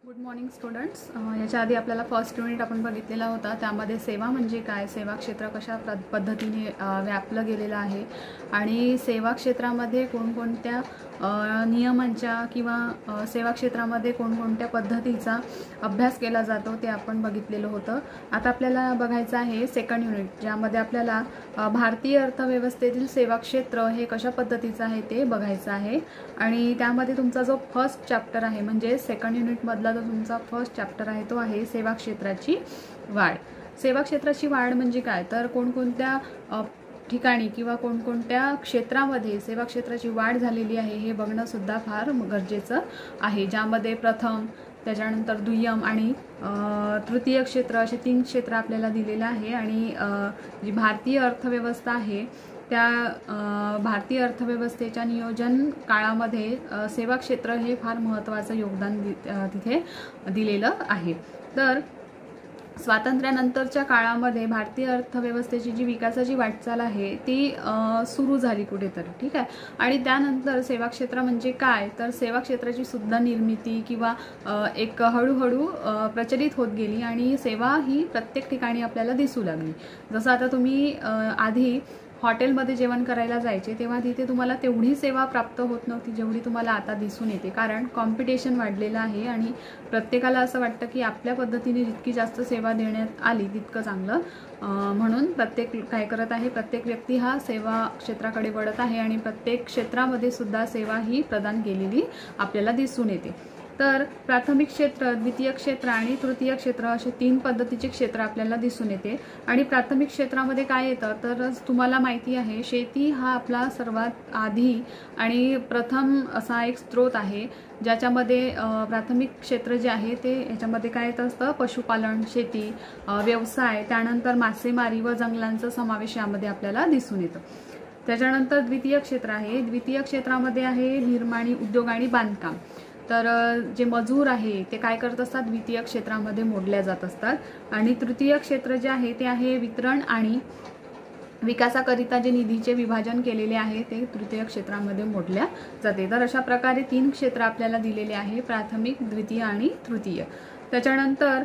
Good morning students. याच्या आधी आपल्याला फर्स्ट युनिट आपण बघितलेला होता. त्यामध्ये सेवा म्हणजे काय, सेवा क्षेत्र कशा पद्धतीने व्यापलं गेलेलं आहे आणि सेवा क्षेत्रामध्ये कोणकोणत्या नियमांच्या किंवा सेवा क्षेत्रामध्ये कोणकोणत्या पद्धतीचा अभ्यास केला जातो ते आपण बघितलेलं होतं. आता आपल्याला बघायचं आहे सेकंड युनिट, ज्यामध्ये आपल्याला भारतीय अर्थव्यवस्थेतील सेवा क्षेत्र हे कशा पद्धतीचं आहे ते बघायचं आहे. आणि त्यामध्ये तुमचा जो फर्स्ट चॅप्टर आहे म्हणजे सेकंड युनिटमधला जो तुमचा फर्स्ट चॅप्टर आहे तो आहे सेवा क्षेत्राची वाढ. सेवा क्षेत्राची वाढ म्हणजे काय, तर कोणकोणत्या ठिकाणी किंवा कोणकोणत्या क्षेत्रामध्ये सेवा क्षेत्राची वाढ झालेली आहे हे बघणं सुद्धा फार गरजेचं आहे. ज्यामध्ये प्रथम, त्याच्यानंतर दुय्यम आणि तृतीय क्षेत्र असे 3 क्षेत्र आपल्याला दिलेलं आहे. आणि जी भारतीय अर्थव्यवस्था आहे त्या भारतीय अर्थव्यवस्थेच्या नियोजन काळामध्ये सेवा क्षेत्र हे फार महत्त्वाचं योगदान तिथे दिलेलं आहे. तर स्वातंत्र्यानंतरच्या काळामध्ये भारतीय अर्थव्यवस्थेची जी विकासाची वाटचाल आहे ती सुरू झाली कुठेतरी, ठीक आहे. आणि त्यानंतर सेवा क्षेत्र म्हणजे काय, तर सेवा क्षेत्राची सुद्धा निर्मिती किंवा एक हळूहळू प्रचलित होत गेली आणि सेवा ही प्रत्येक ठिकाणी आपल्याला दिसू लागली. जसं आता तुम्ही आधी हॉटेलमध्ये जेवण करायला जायचे तेव्हा तिथे तुम्हाला तेवढी सेवा प्राप्त होत नव्हती जेवढी तुम्हाला आता दिसून येते, कारण कॉम्पिटिशन वाढलेलं आहे आणि प्रत्येकाला असं वाटतं की आपल्या पद्धतीने जितकी जास्त सेवा देण्यात आली तितकं चांगलं. म्हणून प्रत्येक काय करत आहे, प्रत्येक व्यक्ती हा सेवा क्षेत्राकडे वळत आहे आणि प्रत्येक क्षेत्रामध्ये सुद्धा सेवा ही प्रदान केलेली आपल्याला दिसून येते. तर प्राथमिक क्षेत्र, द्वितीय क्षेत्र आणि तृतीय क्षेत्र असे 3 पद्धतीचे क्षेत्र आपल्याला दिसून येते. आणि प्राथमिक क्षेत्रामध्ये काय येतं तर तुम्हाला माहिती आहे शेती हा आपला सर्वात आधी आणि प्रथम असा एक स्रोत आहे, ज्याच्यामध्ये प्राथमिक क्षेत्र जे आहे ते याच्यामध्ये काय येत असतं, पशुपालन, शेती, व्यवसाय, त्यानंतर मासेमारी व जंगलांचा समावेश यामध्ये आपल्याला दिसून येतं. त्याच्यानंतर द्वितीय क्षेत्र आहे. द्वितीय क्षेत्रामध्ये आहे निर्माणी, उद्योग आणि बांधकाम. तर जे मजूर आहे ते काय करत असतात, द्वितीय क्षेत्रामध्ये मोडल्या जात असतात. आणि तृतीय क्षेत्र जे आहे ते आहे वितरण आणि विकासाकरिता जे निधीचे विभाजन केलेले आहे ते तृतीय क्षेत्रामध्ये मोडल्या जाते. तर अशा प्रकारे 3 क्षेत्र आपल्याला दिलेले आहे, प्राथमिक, द्वितीय आणि तृतीय. त्याच्यानंतर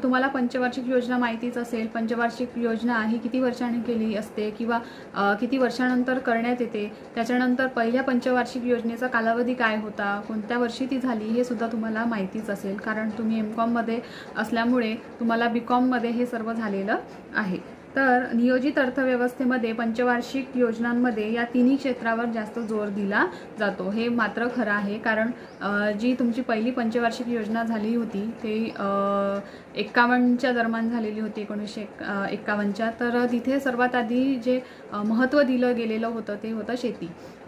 तुम्हाला पंचवार्षिक योजना माहितीच असेल. पंचवार्षिक योजना ही किती वर्षांनी केली असते किंवा किती वर्षानंतर करण्यात येते. त्याच्यानंतर पहिल्या पंचवार्षिक योजनेचा कालावधी काय होता, कोणत्या वर्षी ती झाली हे सुद्धा तुम्हाला माहितीच असेल, कारण तुम्ही MCOMमध्ये असल्यामुळे तुम्हाला BCOMमध्ये हे सर्व झालेलं आहे. तर नियोजित अर्थव्यवस्थेमध्ये पंचवार्षिक योजनांमध्ये या 3 क्षेत्रावर जास्त जोर दिला जातो. हे मात्र खरं आहे, कारण जी तुमची पहिली पंचवार्षिक योजना झाली होती ते 51च्या दरम्यान झालेली होती, 1951च्या. तर तिथे सर्वात आधी जे महत्त्व दिलं गेलेलं होतं ते होतं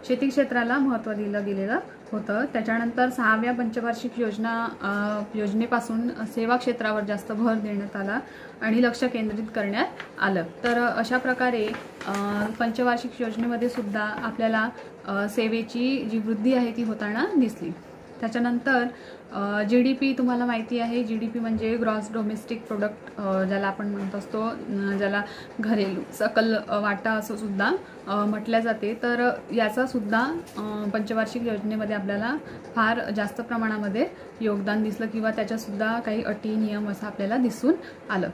शेती क्षेत्राला महत्त्व दिलं गेलेलं होतं. त्याच्यानंतर 6व्या पंचवार्षिक योजनेपासून सेवा क्षेत्रावर जास्त भर देण्यात आला आणि लक्ष केंद्रित करण्यात आलं. तर अशा प्रकारे पंचवार्षिक योजनेमध्ये सुद्धा आपल्याला सेवेची जी वृद्धी आहे ती होताना दिसली. त्याच्यानंतर GDP तुम्हाला माहिती आहे. GDP म्हणजे ग्रॉस डोमेस्टिक प्रोडक्ट ज्याला आपण म्हणत असतो, ज्याला घरेलू सकल वाटा असं सुद्धा म्हटल्या जाते. तर याचा सुद्धा पंचवार्षिक योजनेमध्ये आपल्याला फार जास्त प्रमाणामध्ये योगदान दिसलं किंवा त्याच्यासुद्धा काही अटी, नियम असं आपल्याला दिसून आलं.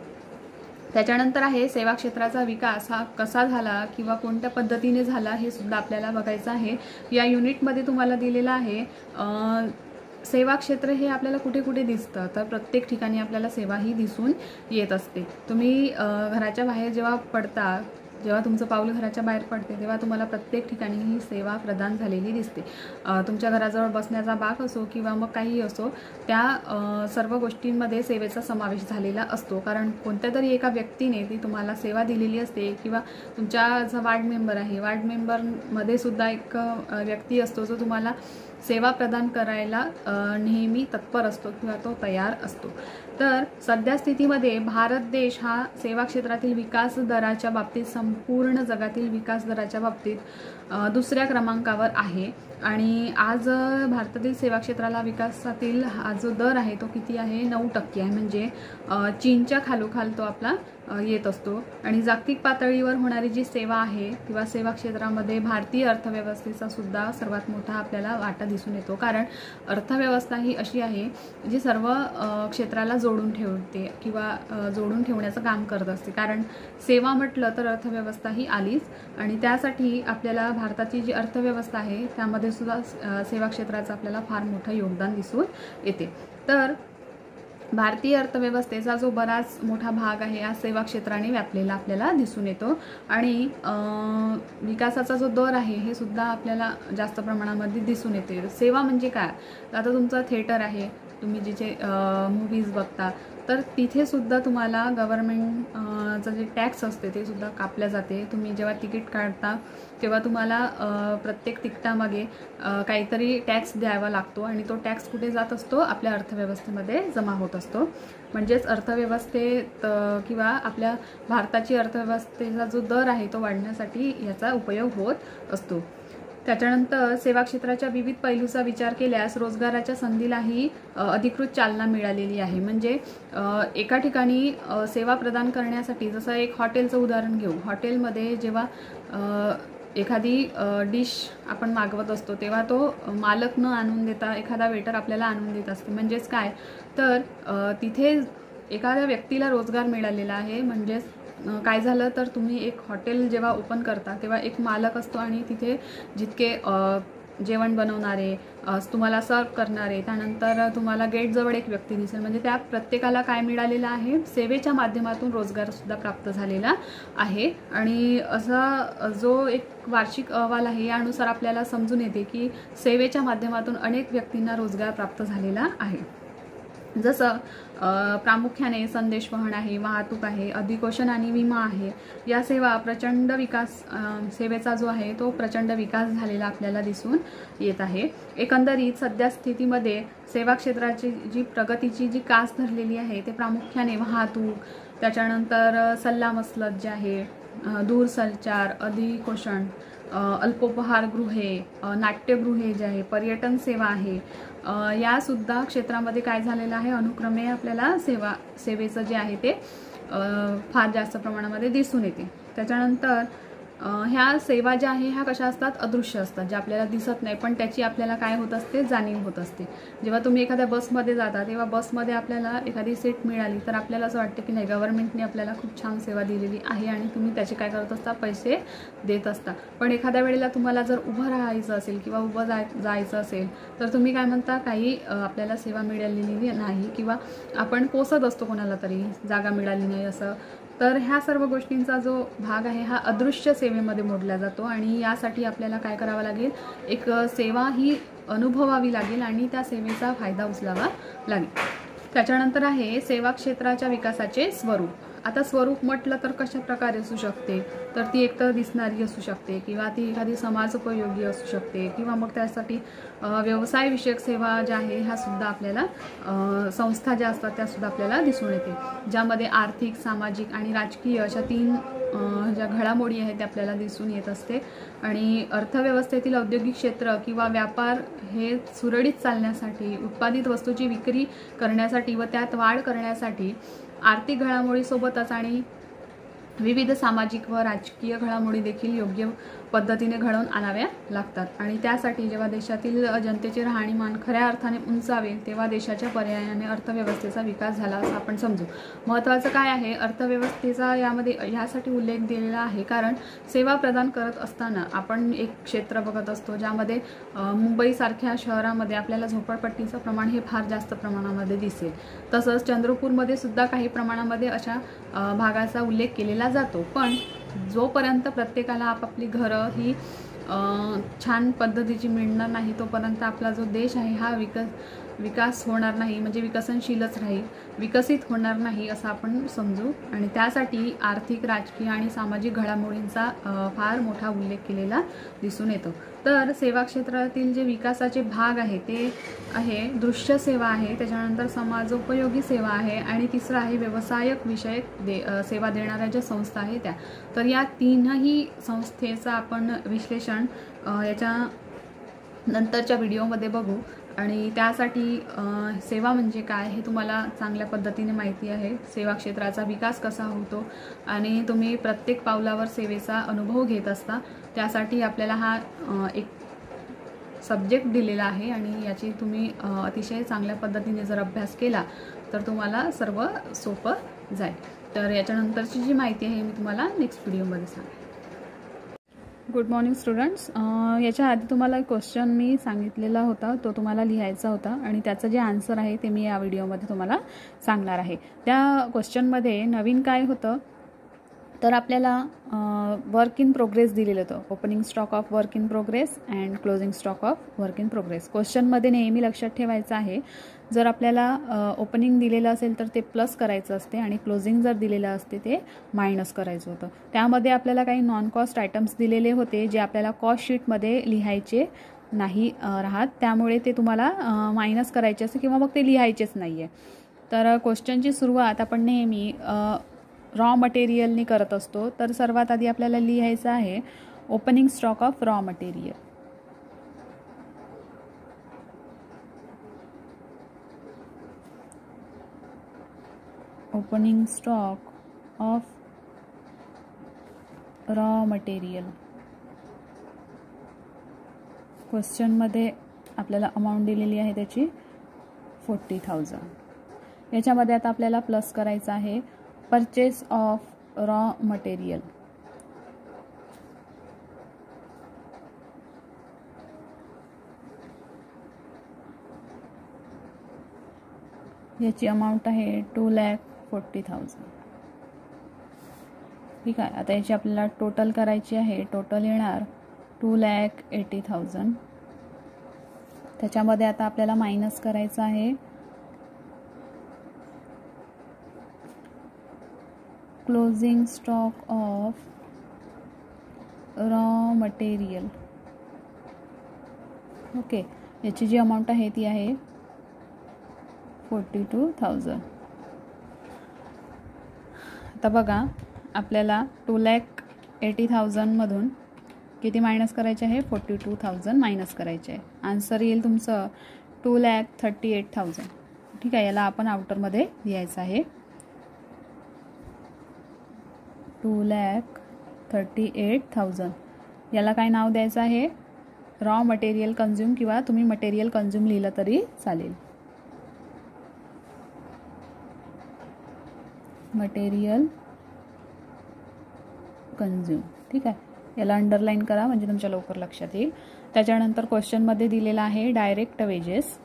त्याच्यानंतर आहे सेवा क्षेत्राचा विकास हा कसा झाला किंवा कोणत्या पद्धतीने झाला हे सुद्धा आपल्याला बघायचं आहे. या युनिटमध्ये तुम्हाला दिलेलं आहे सेवा क्षेत्र हे आपल्याला कुठे कुठे दिसतं, तर प्रत्येक ठिकाणी आपल्याला सेवा ही दिसून येत असते. तुम्ही घराच्या बाहेर जेव्हा पडता, जेव्हा तुमचं पाऊल घराच्या बाहेर पडते तेव्हा तुम्हाला प्रत्येक ठिकाणी ही सेवा प्रदान झालेली दिसते. तुमच्या घराजवळ बसण्याचा बाक असो किंवा मग काही असो, त्या सर्व गोष्टींमध्ये सेवेचा समावेश झालेला असतो. कारण कोणत्या तरी एका व्यक्तीने ती तुम्हाला सेवा दिलेली असते किंवा तुमच्या जो वार्ड मेंबर आहे, वार्ड मेंबरमध्ये सुद्धा एक व्यक्ती असतो जो तुम्हाला सेवा प्रदान करायला नेहमी तत्पर असतो किंवा तो तयार असतो. तर सध्या स्थितीमध्ये भारत देश हा सेवा क्षेत्रातील विकास दराच्या बाबतीत संपूर्ण जगातील विकास दराच्या बाबतीत 2ऱ्या क्रमांकावर आहे. आणि आज भारतातील सेवा क्षेत्राला विकासातील हा जो दर आहे तो किती आहे, 9% आहे. म्हणजे चीनच्या खालोखाल तो आपला येत असतो। आणि जागतिक पातळीवर होणारी जी सेवा आहे किंवा सेवा क्षेत्रामध्ये भारतीय अर्थव्यवस्थेचा सुद्धा सर्वात मोठा आपल्याला वाटा दिसून येतो, कारण अर्थव्यवस्था ही अशी आहे जी सर्व क्षेत्राला जोडून ठेवते किंवा जोडून ठेवण्याचं काम करत असते। कारण सेवा म्हटलं तर अर्थव्यवस्था ही आलीच, आणि त्यासाठी आपल्याला भारताची जी अर्थव्यवस्था आहे त्यामध्ये सुद्धा सेवा क्षेत्राचं आपल्याला फार मोठं योगदान दिसून येते। तर भारतीय अर्थव्यवस्थेचा जो बराच मोठा भाग आहे या सेवा क्षेत्राने व्यापलेला आपल्याला दिसून येतो। आणि विकासाचा जो दर आहे हे सुद्धा आपल्याला जास्त प्रमाणामध्ये दिसून येते। सेवा म्हणजे काय, आता तुमचं थिएटर आहे, तुम्ही जिथे मूवीज बघता, तर तिथे सुद्धा तुम्हाला गव्हर्नमेंटचं जे टॅक्स असते ते सुद्धा कापल्या जाते। तुम्ही जेव्हा तिकीट काढता तेव्हा तुम्हाला प्रत्येक तिकिटामागे काहीतरी टॅक्स द्यावा लागतो, आणि तो टॅक्स कुठे जात असतो, आपल्या अर्थव्यवस्थेमध्ये जमा होत असतो। म्हणजेच अर्थव्यवस्थेत किंवा आपल्या भारताची अर्थव्यवस्थेचा जो दर आहे तो वाढण्यासाठी याचा उपयोग होत असतो। त्याच्यानंतर सेवा क्षेत्राच्या विविध पैलूचा विचार केल्यास रोजगाराच्या संधीलाही अधिकृत चालना मिळालेली आहे। म्हणजे एका ठिकाणी सेवा प्रदान करण्यासाठी, जसं एक हॉटेलचं उदाहरण घेऊ, हॉटेलमध्ये जेव्हा एखादी डिश आपण मागवत असतो तेव्हा तो मालक न आणून देता एखादा वेटर आपल्याला आणून देत असते। म्हणजेच काय, तर तिथे एखाद्या व्यक्तीला रोजगार मिळालेला आहे। म्हणजेच काय झालं तर तुम्ही एक हॉटेल जेव्हा ओपन करता तेव्हा एक मालक असतो, आणि तिथे जितके जेवण बनवणारे, तुम्हाला सर्व करणारे, त्यानंतर तुम्हाला गेटजवळ एक व्यक्ती दिसेल। म्हणजे त्या प्रत्येकाला काय मिळालेलं आहे, सेवेच्या माध्यमातून रोजगारसुद्धा प्राप्त झालेला आहे। आणि असा जो एक वार्षिक अहवाल आहे यानुसार आपल्याला समजून येते की सेवेच्या माध्यमातून अनेक व्यक्तींना रोजगार प्राप्त झालेला आहे। जसं प्रामुख्याने संदेशवहन आहे, वाहतूक आहे, अधिकोषण आणि विमा आहे, या सेवा प्रचंड विकास, सेवेचा जो आहे तो प्रचंड विकास झालेला आपल्याला दिसून येत आहे। एकंदरीत सध्या स्थितीमध्ये सेवा क्षेत्राची जी प्रगतीची जी कास धरलेली आहे ते प्रामुख्याने वाहतूक, त्याच्यानंतर सल्लामसलत जे आहे, दूरसंचार, अधिकोषण, अल्पोपहारगृहे, नाट्यगृहे जे आहे, पर्यटन सेवा आहे, यासुद्धा क्षेत्रामध्ये काय झालेलं आहे, अनुक्रमे आपल्याला सेवेचं जे आहे ते फार जास्त प्रमाणामध्ये दिसून येते। त्याच्यानंतर ह्या सेवा ज्या आहे ह्या कशा असतात, अदृश्य असतात, ज्या आपल्याला दिसत नाही पण त्याची आपल्याला काय होत असते, जाणीव होत असते। जेव्हा तुम्ही एखाद्या बसमध्ये जाता तेव्हा बसमध्ये आपल्याला एखादी सीट मिळाली तर आपल्याला असं वाटतं की नाही, गव्हर्नमेंटने आपल्याला खूप छान सेवा दिलेली आहे आणि तुम्ही त्याचे काय करत असता, पैसे देत असता। पण एखाद्या वेळेला तुम्हाला जर उभं राहायचं असेल किंवा उभं जायचं असेल तर तुम्ही काय म्हणता, काही आपल्याला सेवा मिळालेली नाही किंवा आपण कोसत असतो कोणाला तरी, जागा मिळाली नाही असं। तर ह्या सर्व गोष्टींचा जो भाग आहे हा अदृश्य सेवेमध्ये मोडला जातो, आणि यासाठी आपल्याला काय करावं लागेल, एक सेवा ही अनुभवावी लागेल आणि त्या सेवेचा फायदा उचलावा लागेल। त्याच्यानंतर आहे सेवा क्षेत्राच्या विकासाचे स्वरूप। आता स्वरूप म्हटलं तर कशा प्रकारे असू शकते, तर ती एकतर दिसणारी असू शकते किंवा ती एखादी समाजोपयोगी असू शकते, किंवा मग त्यासाठी व्यवसाय विषयक सेवा ज्या आहे ह्या सुद्धा आपल्याला संस्था ज्या असतात त्या सुद्धा आपल्याला दिसून येते, ज्यामध्ये आर्थिक, सामाजिक आणि राजकीय अशा तीन ज्या घडामोडी आहेत त्या आपल्याला दिसून येत असते। आणि अर्थव्यवस्थेतील औद्योगिक क्षेत्र किंवा व्यापार हे सुरळीत चालण्यासाठी, उत्पादित वस्तूची विक्री करण्यासाठी व त्यात वाढ करण्यासाठी आर्थिक घडामोडीसोबतच आणि विविध सामाजिक व राजकीय घडामोडी देखील योग्य पद्धतीने घडवून आणाव्या लागतात। आणि त्यासाठी जेव्हा देशातील जनतेचे राहणीमान खऱ्या अर्थाने उंचावेल तेव्हा देशाच्या पर्यायाने अर्थव्यवस्थेचा विकास झाला असं आपण समजू। महत्त्वाचं काय आहे, अर्थव्यवस्थेचा यामध्ये ह्यासाठी उल्लेख दिलेला आहे कारण सेवा प्रदान करत असताना आपण एक क्षेत्र बघत असतो ज्यामध्ये मुंबईसारख्या शहरामध्ये आपल्याला झोपडपट्टीचं प्रमाण हे फार जास्त प्रमाणामध्ये दिसेल। तसंच चंद्रपूरमध्ये सुद्धा काही प्रमाणामध्ये अशा भागाचा उल्लेख केलेला जातो, पण जोपर्यंत प्रत्येकाला आपापली घरं ही छान पद्धतीची मिळणार नाही तोपर्यंत आपला जो देश आहे हा विकास होणार नाही, म्हणजे विकसनशीलच राहील, विकसित होणार नाही असं आपण समजू। आणि त्यासाठी आर्थिक, राजकीय आणि सामाजिक घडामोडींचा फार मोठा उल्लेख केलेला दिसून येतो। तर सेवा क्षेत्रातील जे विकासाचे भाग आहे ते आहे दृश्य सेवा आहे, त्याच्यानंतर समाजोपयोगी सेवा आहे, आणि तिसरं आहे व्यवसायक विषयक सेवा देणाऱ्या ज्या संस्था आहेत त्या। तर या तीनही संस्थेचं आपण विश्लेषण याच्या नंतरच्या व्हिडिओमध्ये बघू। आणि त्यासाठी सेवा म्हणजे काय हे तुम्हाला चांगल्या पद्धतीने माहिती आहे, सेवा क्षेत्राचा विकास कसा होतो आणि तुम्ही प्रत्येक पावलावर सेवेचा अनुभव घेत असता. त्यासाठी आपल्याला हा एक सब्जेक्ट दिलेला आहे आणि याची तुम्ही अतिशय चांगल्या पद्धतीने जर अभ्यास केला तर तुम्हाला सर्व सोपं जाईल. तर याच्यानंतरची जी माहिती आहे मी तुम्हाला नेक्स्ट व्हिडिओमध्ये सांगेन. Good morning students. याच्या आधी तुम्हाला क्वेश्चन मी सांगितलेला होता, तो तुम्हाला लिहायचा होता आणि त्याचं जे आन्सर आहे ते मी या व्हिडिओमध्ये तुम्हाला सांगणार आहे. त्या क्वेश्चनमध्ये नवीन काय होतं तर आपल्याला वर्क इन प्रोग्रेस दिलेलं होतं. Opening stock of work in progress and closing stock of work in progress. क्वेश्चनमध्ये नेहमी लक्षात ठेवायचं आहे, जर आपल्याला ओपनिंग दिलेलं असेल तर ते प्लस करायचं असते आणि क्लोजिंग जर दिलेलं असते ते मायनस करायचं होतं. त्यामध्ये आपल्याला काही नॉन कॉस्ट आयटम्स दिलेले होते जे आपल्याला कॉस्ट शीटमध्ये लिहायचे नाही राहत, त्यामुळे ते तुम्हाला मायनस करायचे असते किंवा मग ते लिहायचेच नाही आहे. तर क्वेश्चनची सुरुवात आपण नेहमी रॉ मटेरियलनी करत असतो. तर सर्वात आधी आपल्याला लिहायचं आहे opening stock of raw material. Opening stock of raw material. क्वेश्चनमध्ये आपल्याला अमाऊंट दिलेली आहे त्याची 40,000. याच्यामध्ये आता आपल्याला प्लस करायचं आहे परचेस ऑफ रॉ मटेरियल. याची अमाऊंट आहे 2,40,000. ठीक आहे. आता याची आपल्याला टोटल करायची आहे. टोटल येणार 2,80,000. त्याच्यामध्ये आता आपल्याला मायनस करायचं आहे closing stock of raw material. Okay. याची जी अमाऊंट आहे ती आहे 42,000. आता बघा आपल्याला 2,80,000 मधून किती मायनस करायचे आहे, 42,000 मायनस करायचे आहे. आन्सर येईल तुमचं 2,38,000. ठीक आहे. याला आपण आउटरमध्ये लिहायचं आहे 2,38,000. याला काय नाव द्यायचं आहे, रॉ मटेरियल कन्झ्युम किंवा तुम्ही मटेरियल कन्झ्युम लिहिलं तरी चालेल. Material consume. ठीक आहे. याला अंडरलाईन करा म्हणजे तुमच्या लवकर लक्षात येईल. त्याच्यानंतर क्वेश्चनमध्ये दिलेला आहे डायरेक्ट वेजेस.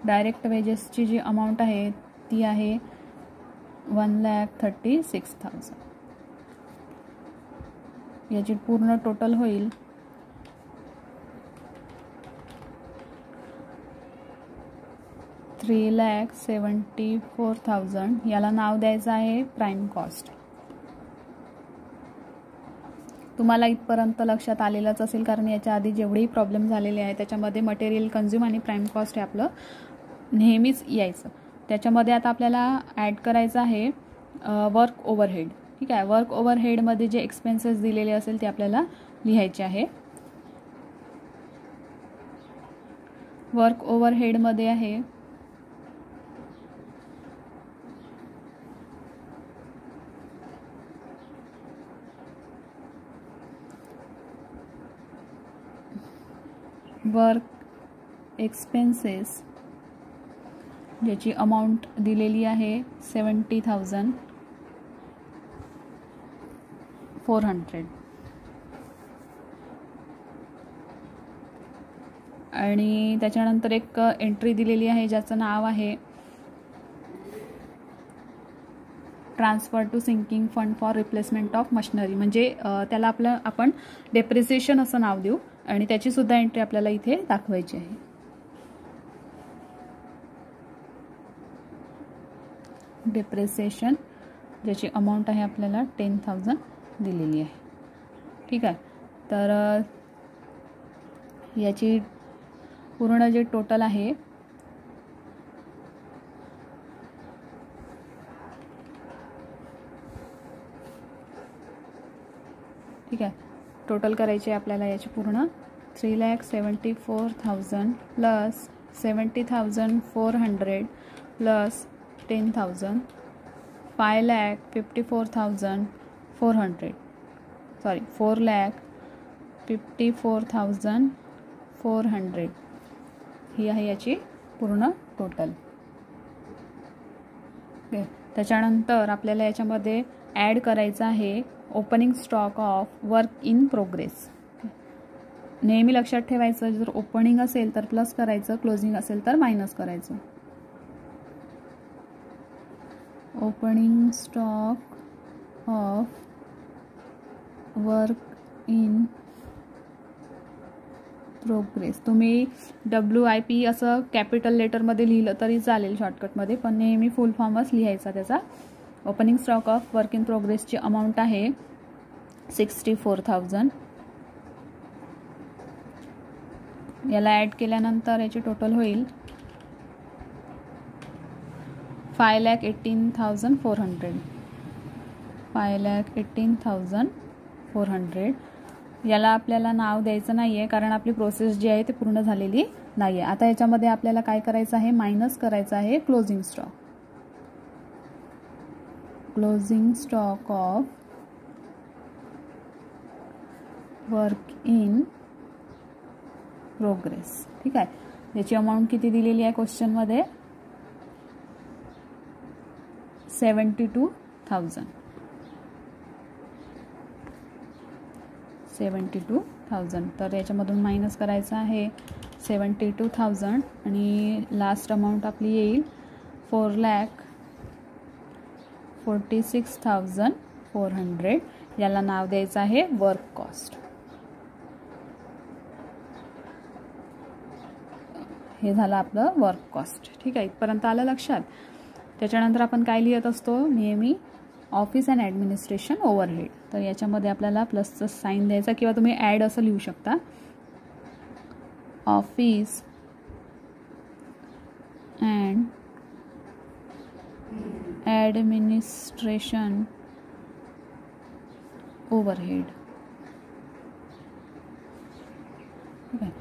डायरेक्ट वेजेसची जी अमाऊंट आहे ती आहे 1,36,000. याची पूर्ण टोटल होईल 3,74,000. याला नाव द्यायचं आहे प्राईम कॉस्ट. तुम्हाला इथपर्यंत लक्षात आलेलंच असेल, कारण याच्या आधी जेवढेही प्रॉब्लेम झालेले आहे त्याच्यामध्ये मटेरियल कन्झ्युम आणि प्राईम कॉस्ट हे आपलं नेहमीच यायचं. त्याच्यामध्ये आता आपल्याला ॲड करायचं आहे वर्क ओव्हरहेड. ठीक आहे. वर्क ओव्हरहेडमध्ये जे एक्सपेन्सेस दिलेले असेल ते आपल्याला लिहायचे आहे. वर्क ओव्हरहेडमध्ये आहे वर्क एक्सपेन्सेस, ज्याची अमाऊंट दिलेली आहे 70,400. आणि त्याच्यानंतर एक एंट्री दिलेली आहे ज्याचं नाव आहे transfer to sinking fund for replacement of machinery. म्हणजे त्याला आपण डेप्रिसिएशन असं नाव देऊ आणि त्याची सुद्धा एंट्री आपल्याला इथे दाखवायची आहे. डेप्रिसिएशन, ज्याची अमाऊंट आहे आपल्याला 10,000 दिलेली आहे. ठीक आहे. तर याची पूर्ण जे टोटल आहे टोटल करायची आहे आपल्याला याची पूर्ण. 3,74,000 प्लस 70,400 प्लस 10,000 5,54,400 सॉरी 4,54,400 ही आहे याची पूर्ण टोटल. ओके. त्याच्यानंतर आपल्याला याच्यामध्ये ॲड करायचं आहे opening stock of work in progress. नेहमी लक्षात ठेवायचं, जर ओपनिंग असेल तर प्लस करायचं, क्लोजिंग असेल तर मायनस करायचं. Opening stock of work in progress. तुम्ही WIP असं कॅपिटल लेटरमध्ये लिहिलं तरी चालेल शॉर्टकटमध्ये, पण नेहमी फुल फॉर्मच लिहायचा त्याचा. Opening stock of work in प्रोग्रेसची अमाऊंट आहे 64,000. याला ॲड केल्यानंतर याची टोटल होईल 5,18,400. 5,18,400. याला आपल्याला नाव द्यायचं नाही आहे कारण आपली प्रोसेस जी आहे ती पूर्ण झालेली नाही आहे. आता याच्यामध्ये आपल्याला काय करायचं आहे, मायनस करायचं आहे closing stock. Closing stock of work in progress. ठीक आहे. याची अमाऊंट किती दिलेली आहे क्वेश्चनमध्ये, 72,000. 72,000. तर याच्यामधून मायनस करायचं आहे 72,000 आणि लास्ट अमाऊंट आपली येईल 4,46,400. याला नाव द्यायचं आहे वर्क कॉस्ट. हे झालं आपलं वर्क कॉस्ट. ठीक आहे. इथपर्यंत आलं लक्षात. त्याच्यानंतर आपण काय लिहित असतो नेहमी, ऑफिस अँड ॲडमिनिस्ट्रेशन ओव्हरहेड. तर याच्यामध्ये आपल्याला प्लसचं साईन द्यायचा किंवा तुम्ही ॲड असं लिहू शकता. Office and administration overhead. ठीक आहे.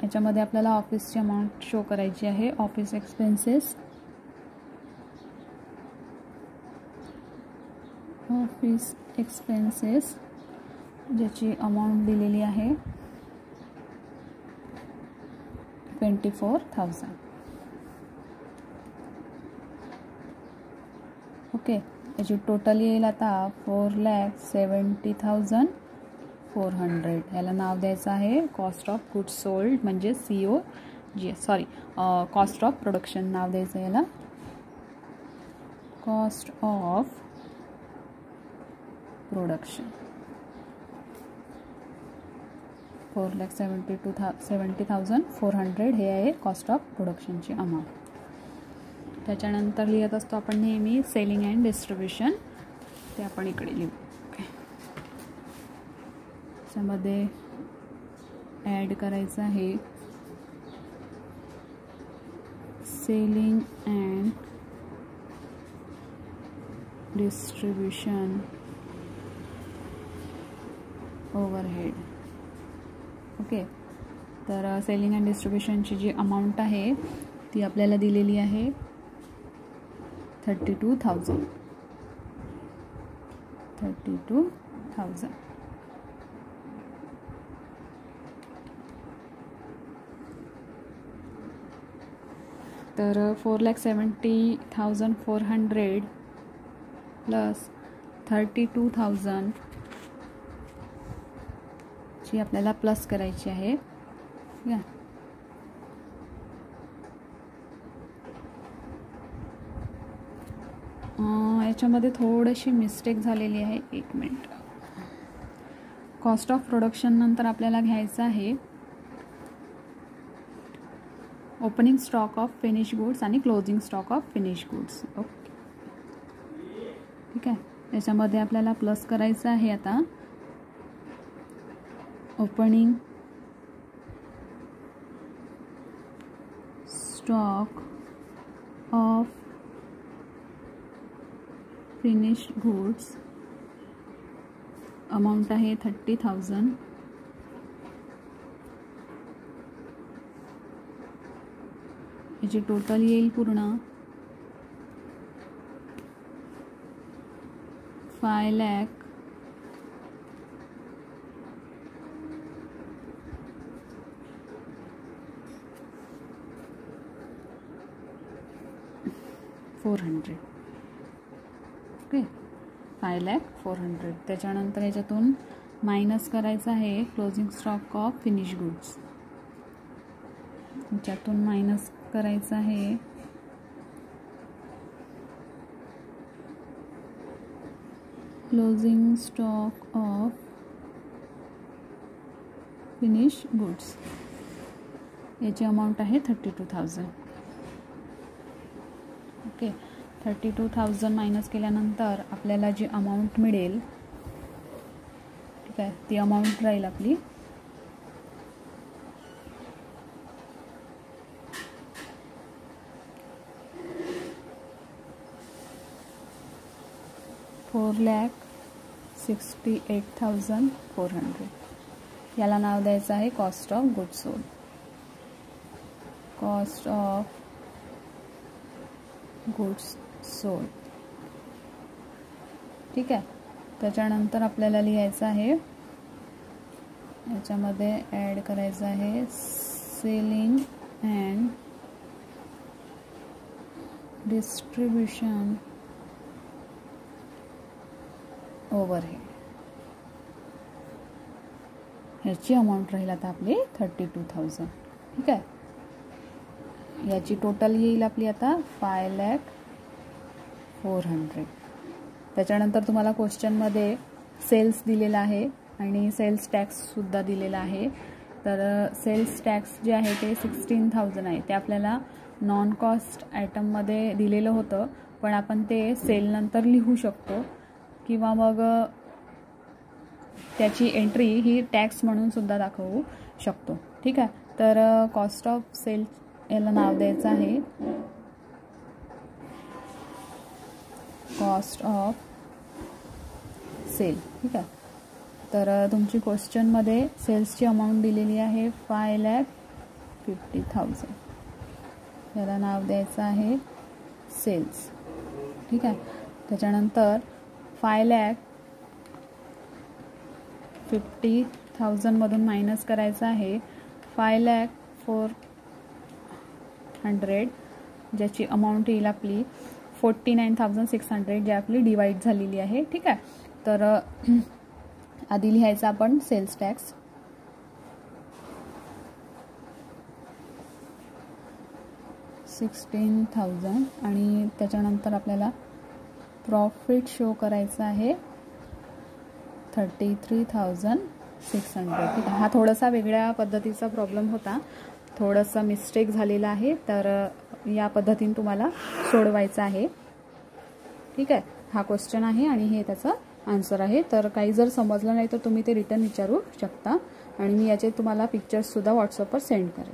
याच्यामध्ये आपल्याला ऑफिसची अमाऊंट शो करायची आहे. ऑफिस एक्सपेन्सेस, ऑफिस एक्सपेन्सेस ज्याची अमाऊंट दिलेली आहे 24,000. ओके. याची टोटल येईल आता 4,70,400. याला नाव द्यायचं आहे कॉस्ट ऑफ गुड्स सोल्ड म्हणजे COGS. Sorry, cost of production नाव द्यायचं याला. कॉस्ट ऑफ प्रोडक्शन 4,70,400 हे आहे कॉस्ट ऑफ प्रोडक्शनची अमाऊंट. त्याच्यानंतर लिहित असतो आपण नेहमी सेलिंग अँड डिस्ट्रीब्युशन. ते आपण इकडे लिहू. त्याच्यामध्ये ॲड करायचं आहे selling and distribution overhead. Okay. तर सेलिंग अँड डिस्ट्रीब्युशनची जी अमाऊंट आहे ती आपल्याला दिलेली आहे 32,000. 32,000. तर 4,70,400 प्लस 32,000 ची आपल्याला प्लस करायची आहे. याच्यामध्ये थोडीशी मिस्टेक झालेली आहे. एक मिनिट. कॉस्ट ऑफ प्रोडक्शन नंतर आपल्याला घ्यायचं आहे opening stock of finish goods आणि closing stock of finish goods. Okay. ठीक आहे. याच्यामध्ये आपल्याला प्लस करायचं आहे आता opening stock of finished goods amount आहे 30,000. याची टोटल येईल पूर्ण 5 लाख 400. ओके, 5,04,00,000. त्याच्यानंतर याच्यातून मायनस करायचं आहे closing stock of finish goods. याच्यातून मायनस करायचं आहे closing stock of finish goods. याची अमाऊंट आहे 32,000. ओके, 32,000 मायनस केल्यानंतर आपल्याला जी अमाऊंट मिळेल, ठीक आहे, ती अमाऊंट राहील आपली 4,68,400. याला नाव द्यायचं आहे cost of goods sold. Cost of goods sold. ठीक आहे. त्याच्यानंतर आपल्याला लिहायचं आहे, याच्यामध्ये ॲड करायचं आहे सेलिंग अँड डिस्ट्रीब्युशन ओव्हरहेड. ह्याची अमाऊंट राहील आता आपली 32,000. ठीक आहे. याची टोटल येईल आपली आता 5,04,00,000. त्याच्यानंतर तुम्हाला क्वेश्चनमध्ये सेल्स दिलेला आहे आणि सेल्स टॅक्ससुद्धा दिलेला आहे. तर सेल्स टॅक्स जे आहे ते 16,000 आहे. ते आपल्याला नॉन कॉस्ट आयटममध्ये दिलेलं होतं, पण आपण ते सेलनंतर लिहू शकतो किंवा मग त्याची एंट्री ही टॅक्स म्हणून सुद्धा दाखवू शकतो. ठीक आहे. तर कॉस्ट ऑफ सेल याला नाव द्यायचं आहे कॉस्ट ऑफ सेल. ठीक आहे. तर तुमची क्वेश्चनमध्ये सेल्सची अमाऊंट दिलेली आहे 5,50,000. याला नाव द्यायचं आहे सेल्स. ठीक आहे. त्याच्यानंतर 5,50,000 मधून मायनस करायचं आहे 5,04,00,000, ज्याची अमाऊंट येईल आपली 49,600, जी आपली डिवाइड झालेली आहे. ठीक आहे. तर आधी लिहायचं आपण सेल्स टॅक्स. $16,000 आणि त्याच्यानंतर आपल्याला प्रॉफिट शो करायचं आहे 33,600. ठीक आहे. हा थोडासा वेगळ्या पद्धतीचा प्रॉब्लेम होता, थोडासा मिस्टेक झालेला आहे. तर या पद्धतीने तुम्हाला सोडवायचं आहे. ठीक आहे. हा क्वेश्चन आहे आणि हे त्याचं आन्सर आहे. तर काही जर समजलं नाही तर तुम्ही ते रिटर्न विचारू शकता आणि मी याचे तुम्हाला पिक्चर्ससुद्धा व्हॉट्सअपवर सेंड करेन.